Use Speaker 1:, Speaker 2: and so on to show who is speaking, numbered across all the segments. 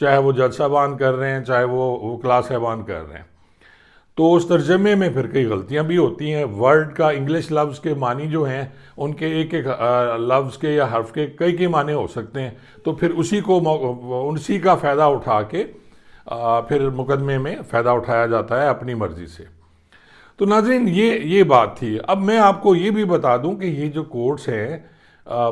Speaker 1: چاہے وہ جج صاحبان کر رہے ہیں چاہے وہ وکلاء صاحبان کر رہے ہیں. تو اس ترجمے میں پھر کئی غلطیاں بھی ہوتی ہیں. ورڈ کا انگلش لفظ کے معنی جو ہیں ان کے ایک ایک لفظ کے یا حرف کے کئی معنی ہو سکتے ہیں. تو پھر اسی کا فائدہ اٹھا کے پھر مقدمے میں فائدہ اٹھایا جاتا ہے اپنی مرضی سے. تو ناظرین یہ بات تھی. اب میں آپ کو یہ بھی بتا دوں کہ یہ جو کورٹس ہیں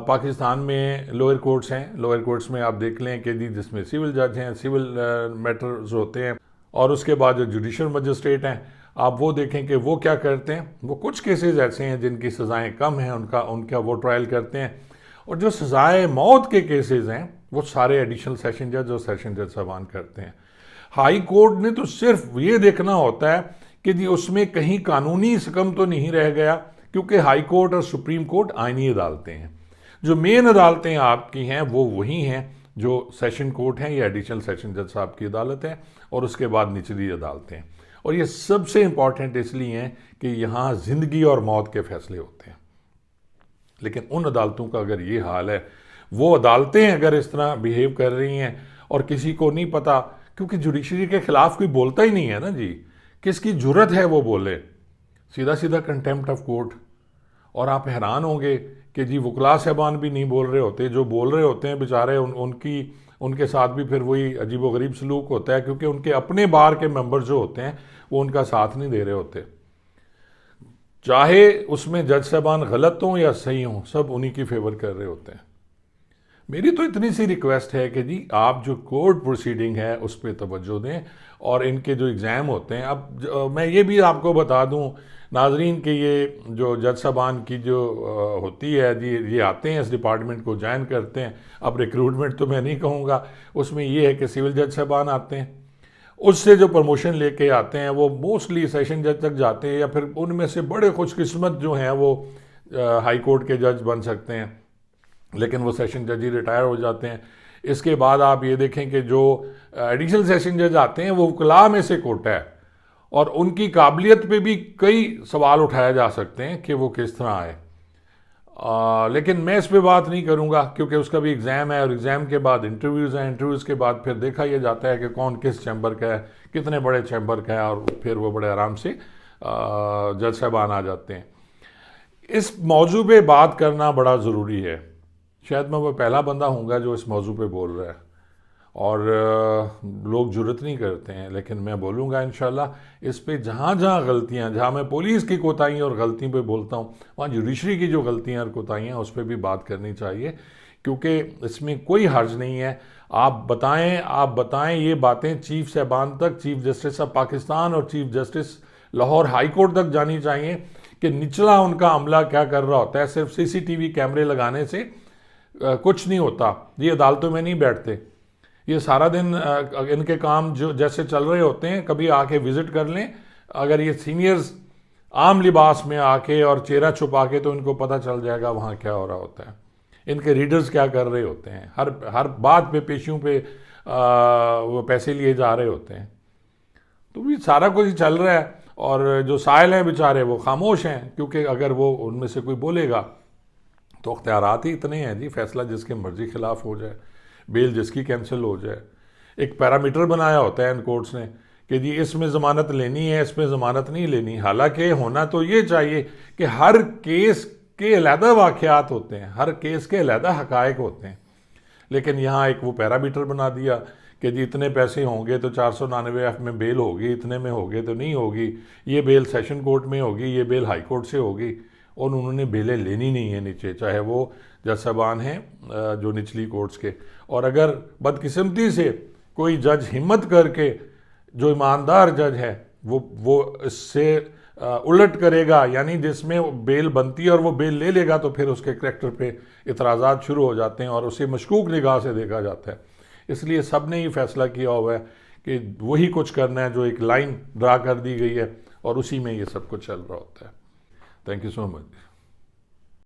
Speaker 1: پاکستان میں لوئر کورٹس ہیں. لوئر کورٹس میں آپ دیکھ لیں کہ جس میں سول جج ہیں, سول میٹرز ہوتے ہیں, اور اس کے بعد جو جوڈیشل مجسٹریٹ ہیں آپ وہ دیکھیں کہ وہ کیا کرتے ہیں. وہ کچھ کیسز ایسے ہیں جن کی سزائیں کم ہیں, ان کا وہ ٹرائل کرتے ہیں. اور جو سزائے موت کے کیسز ہیں وہ سارے ایڈیشنل سیشن جج اور سیشن جج صاحبان کرتے ہیں. ہائی کورٹ نے تو صرف یہ دیکھنا ہوتا ہے کہ جی اس میں کہیں قانونی سکم تو نہیں رہ گیا, کیونکہ ہائی کورٹ اور سپریم کورٹ آئینی عدالتیں ہیں. جو مین عدالتیں آپ کی ہیں وہ وہی ہیں جو سیشن کورٹ ہیں یا ایڈیشنل سیشن جج صاحب کی عدالت ہے, اور اس کے بعد نچلی عدالتیں. اور یہ سب سے امپورٹنٹ اس لیے ہیں کہ یہاں زندگی اور موت کے فیصلے ہوتے ہیں. لیکن ان عدالتوں کا اگر یہ حال ہے, وہ عدالتیں اگر اس طرح بیہیو کر رہی ہیں اور کسی کو نہیں پتا, کیونکہ جوڈیشری کے خلاف کوئی بولتا ہی نہیں ہے نا جی, کس کی جرت ہے وہ بولے, سیدھا کنٹیمپٹ آف کورٹ. اور آپ حیران ہوں گے کہ جی وکلاء صاحبان بھی نہیں بول رہے ہوتے, جو بول رہے ہوتے ہیں بیچارے ان کے ساتھ بھی پھر وہی عجیب و غریب سلوک ہوتا ہے, کیونکہ ان کے اپنے بار کے ممبر جو ہوتے ہیں وہ ان کا ساتھ نہیں دے رہے ہوتے. چاہے اس میں جج صاحبان غلط ہوں یا صحیح ہوں, سب انہی کی فیور کر رہے ہوتے ہیں. میری تو اتنی سی ریکویسٹ ہے کہ جی آپ جو کورٹ پروسیڈنگ ہے اس پہ توجہ دیں, اور ان کے جو ایگزام ہوتے ہیں. اب میں یہ بھی آپ کو بتا دوں ناظرین کہ یہ جو جج صاحبان کی جو ہوتی ہے جی, یہ آتے ہیں اس ڈپارٹمنٹ کو جوائن کرتے ہیں. اب ریکروٹمنٹ تو میں نہیں کہوں گا, اس میں یہ ہے کہ سول جج صاحبان آتے ہیں, اس سے جو پروموشن لے کے آتے ہیں وہ موسٹلی سیشن جج تک جاتے ہیں, یا پھر ان میں سے بڑے خوش قسمت جو ہیں وہ ہائی کورٹ کے جج بن سکتے ہیں, لیکن وہ سیشن جج ہی ریٹائر ہو جاتے ہیں. اس کے بعد آپ یہ دیکھیں کہ جو ایڈیشنل سیشن جج آتے ہیں وہ وکلاء میں سے کوٹا ہے, اور ان کی قابلیت پہ بھی کئی سوال اٹھائے جا سکتے ہیں کہ وہ کس طرح آئے. لیکن میں اس پہ بات نہیں کروں گا, کیونکہ اس کا بھی ایگزام ہے, اور ایگزام کے بعد انٹرویوز ہیں, انٹرویوز کے بعد پھر دیکھا یہ جاتا ہے کہ کون کس چیمبر کا ہے, کتنے بڑے چیمبر کا ہے, اور پھر وہ بڑے آرام سے جج صاحبان آ جاتے ہیں. اس موضوع پہ بات کرنا بڑا ضروری ہے. شاید میں وہ پہلا بندہ ہوں گا جو اس موضوع پہ بول رہا ہے, اور لوگ جرت نہیں کرتے ہیں, لیکن میں بولوں گا انشاءاللہ. اس پہ جہاں غلطیاں, جہاں میں پولیس کی کوتاہیوں اور غلطیوں پہ بولتا ہوں, وہاں جوڈیشری کی جو غلطیاں اور کوتاہیاں اس پہ بھی بات کرنی چاہیے, کیونکہ اس میں کوئی حرج نہیں ہے. آپ بتائیں یہ باتیں چیف صاحبان تک, چیف جسٹس آف پاکستان اور chief justice Lahore high court تک جانی چاہیے کہ نچلا ان کا عملہ کیا کر رہا ہوتا ہے. صرف سی سی ٹی وی کیمرے لگانے سے کچھ نہیں ہوتا. یہ عدالتوں میں نہیں بیٹھتے, یہ سارا دن ان کے کام جو جیسے چل رہے ہوتے ہیں. کبھی آ کے وزٹ کر لیں, اگر یہ سینئرز عام لباس میں آ کے اور چہرہ چھپا کے, تو ان کو پتہ چل جائے گا وہاں کیا ہو رہا ہوتا ہے, ان کے ریڈرز کیا کر رہے ہوتے ہیں. ہر بات پہ پیشیوں پہ وہ پیسے لیے جا رہے ہوتے ہیں. تو بھی سارا کچھ چل رہا ہے, اور جو سائل ہیں بیچارے وہ خاموش ہیں, کیونکہ اگر وہ ان میں سے کوئی بولے گا تو اختیارات ہی اتنے ہیں جی, فیصلہ جس کے مرضی خلاف ہو جائے, بیل جس کی کینسل ہو جائے. ایک پیرامیٹر بنایا ہوتا ہے ان کورٹس نے کہ جی اس میں ضمانت لینی ہے, اس میں ضمانت نہیں لینی. حالانکہ ہونا تو یہ چاہیے کہ ہر کیس کے علیحدہ واقعات ہوتے ہیں, ہر کیس کے علیحدہ حقائق ہوتے ہیں. لیکن یہاں ایک وہ پیرامیٹر بنا دیا کہ جی اتنے پیسے ہوں گے تو 499F میں بیل ہوگی, اتنے میں ہوگے تو نہیں ہوگی, یہ بیل سیشن کورٹ میں ہوگی, یہ بیل ہائی کورٹ سے ہوگی. اور انہوں نے بیلیں لینی نہیں ہیں نیچے, چاہے وہ جج صاحبان ہیں جو نچلی کورٹس کے. اور اگر بدقسمتی سے کوئی جج ہمت کر کے, جو ایماندار جج ہے, وہ اس سے الٹ کرے گا, یعنی جس میں بیل بنتی ہے اور وہ بیل لے لے گا, تو پھر اس کے کریکٹر پہ اعتراضات شروع ہو جاتے ہیں اور اسے مشکوک نگاہ سے دیکھا جاتا ہے. اس لیے سب نے یہ فیصلہ کیا ہوا ہے کہ وہی کچھ کرنا ہے جو ایک لائن ڈرا کر دی گئی ہے, اور اسی میں یہ سب کچھ چل رہا ہوتا ہے. Thank you so much.